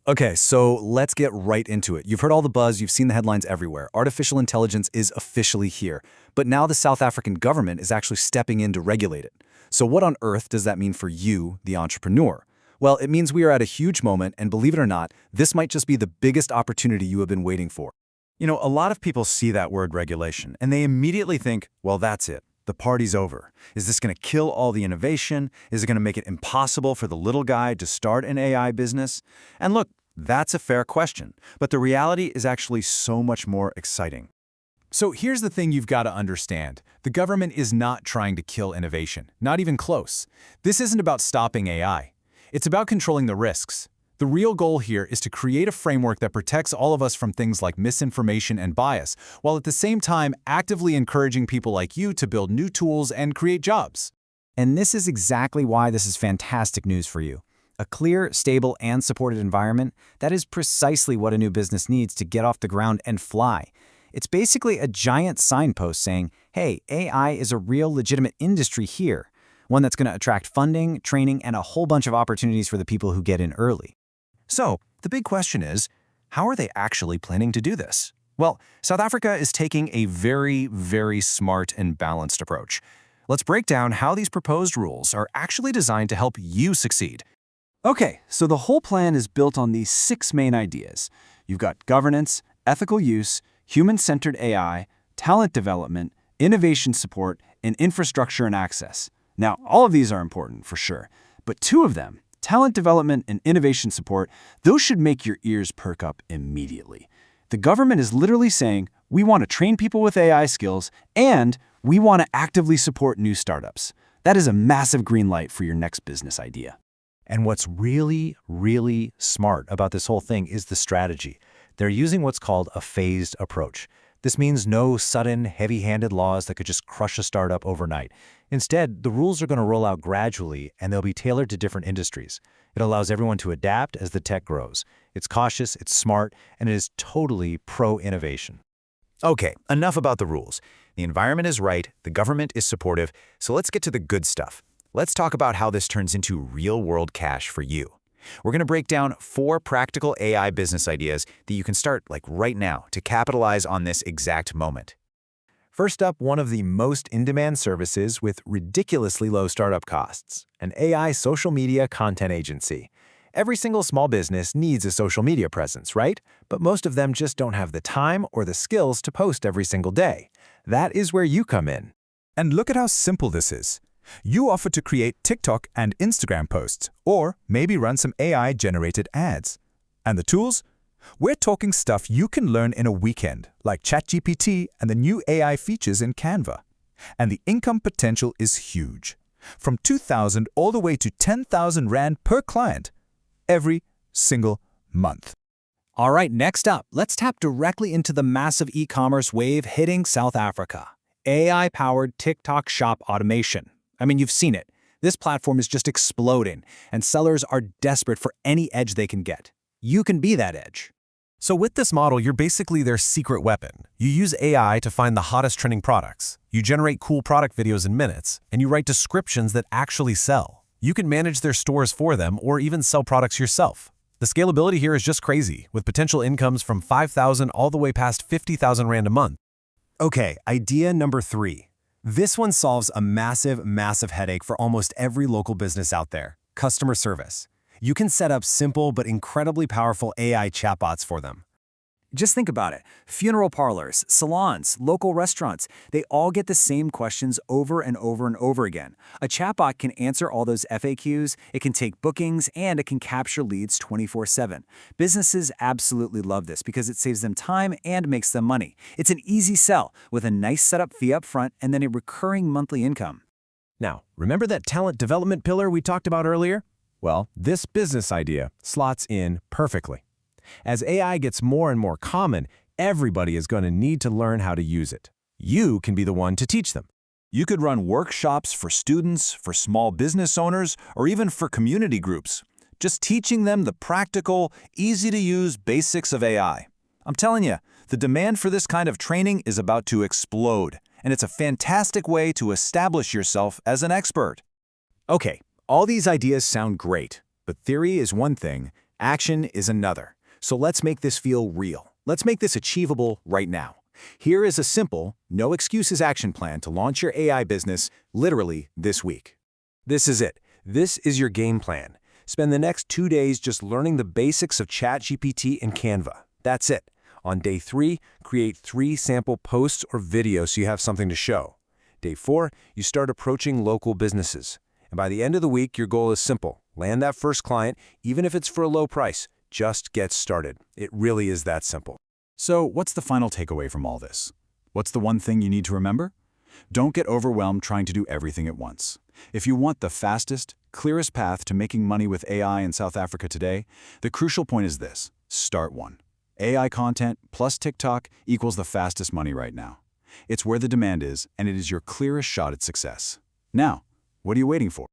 Okay, so let's get right into it. You've heard all the buzz, you've seen the headlines everywhere. Artificial intelligence is officially here. But now the South African government is actually stepping in to regulate it. So what on earth does that mean for you, the entrepreneur? Well, it means we are at a huge moment, and believe it or not, this might just be the biggest opportunity you have been waiting for. A lot of people see that word regulation, and they immediately think, well, that's it. The party's over. Is this going to kill all the innovation? Is it going to make it impossible for the little guy to start an AI business? And look, that's a fair question, but the reality is actually so much more exciting. So here's the thing you've got to understand. The government is not trying to kill innovation, not even close. This isn't about stopping AI. It's about controlling the risks. The real goal here is to create a framework that protects all of us from things like misinformation and bias, while at the same time actively encouraging people like you to build new tools and create jobs. And this is exactly why this is fantastic news for you. A clear, stable, and supported environment, that is precisely what a new business needs to get off the ground and fly. It's basically a giant signpost saying, hey, AI is a real legitimate industry here, one that's going to attract funding, training, and a whole bunch of opportunities for the people who get in early. So, the big question is, how are they actually planning to do this? Well, South Africa is taking a very, very smart and balanced approach. Let's break down how these proposed rules are actually designed to help you succeed. Okay, so the whole plan is built on these 6 main ideas. You've got governance, ethical use, human-centered AI, talent development, innovation support, and infrastructure and access. Now, all of these are important for sure, but 2 of them, talent development and innovation support, those should make your ears perk up immediately. The government is literally saying, we want to train people with AI skills, and we want to actively support new startups. That is a massive green light for your next business idea. And what's really, really smart about this whole thing is the strategy. They're using what's called a phased approach. This means no sudden, heavy-handed laws that could just crush a startup overnight. Instead, the rules are going to roll out gradually, and they'll be tailored to different industries. It allows everyone to adapt as the tech grows. It's cautious, it's smart, and it is totally pro-innovation. Okay, enough about the rules. The environment is right, the government is supportive, so let's get to the good stuff. Let's talk about how this turns into real-world cash for you. We're going to break down 4 practical AI business ideas that you can start right now to capitalize on this exact moment. First up, one of the most in-demand services with ridiculously low startup costs, an AI social media content agency. Every single small business needs a social media presence, right? But most of them just don't have the time or the skills to post every single day. That is where you come in. And look at how simple this is. You offer to create TikTok and Instagram posts, or maybe run some AI-generated ads. And the tools? We're talking stuff you can learn in a weekend, like ChatGPT and the new AI features in Canva. And the income potential is huge. From 2,000 all the way to 10,000 Rand per client, every single month. All right, next up, let's tap directly into the massive e-commerce wave hitting South Africa. AI-powered TikTok shop automation. I mean, you've seen it. This platform is just exploding, and sellers are desperate for any edge they can get. You can be that edge. So with this model, you're basically their secret weapon. You use AI to find the hottest trending products. You generate cool product videos in minutes, and you write descriptions that actually sell. You can manage their stores for them or even sell products yourself. The scalability here is just crazy, with potential incomes from 5,000 all the way past 50,000 Rand a month. Okay, idea number 3. This one solves a massive, massive headache for almost every local business out there: customer service. You can set up simple but incredibly powerful AI chatbots for them. Just think about it. Funeral parlors, salons, local restaurants, they all get the same questions over and over and over again. A chatbot can answer all those FAQs, it can take bookings, and it can capture leads 24/7. Businesses absolutely love this because it saves them time and makes them money. It's an easy sell with a nice setup fee up front and then a recurring monthly income. Now, remember that talent development pillar we talked about earlier? Well, this business idea slots in perfectly. As AI gets more and more common, everybody is going to need to learn how to use it. You can be the one to teach them. You could run workshops for students, for small business owners, or even for community groups, just teaching them the practical, easy-to-use basics of AI. I'm telling you, the demand for this kind of training is about to explode, and it's a fantastic way to establish yourself as an expert. Okay, all these ideas sound great, but theory is one thing, Action is another. So let's make this feel real. Let's make this achievable right now. Here is a simple, no excuses action plan to launch your AI business literally this week. This is it. This is your game plan. Spend the next 2 days just learning the basics of ChatGPT and Canva. That's it. On day 3, create 3 sample posts or videos so you have something to show. Day 4, you start approaching local businesses. And by the end of the week, your goal is simple. Land that first client, even if it's for a low price. Just get started. It really is that simple. So what's the final takeaway from all this? What's the one thing you need to remember? Don't get overwhelmed trying to do everything at once. If you want the fastest, clearest path to making money with AI in South Africa today, the crucial point is this: start one. AI content plus TikTok equals the fastest money right now. It's where the demand is, and it is your clearest shot at success. Now, what are you waiting for?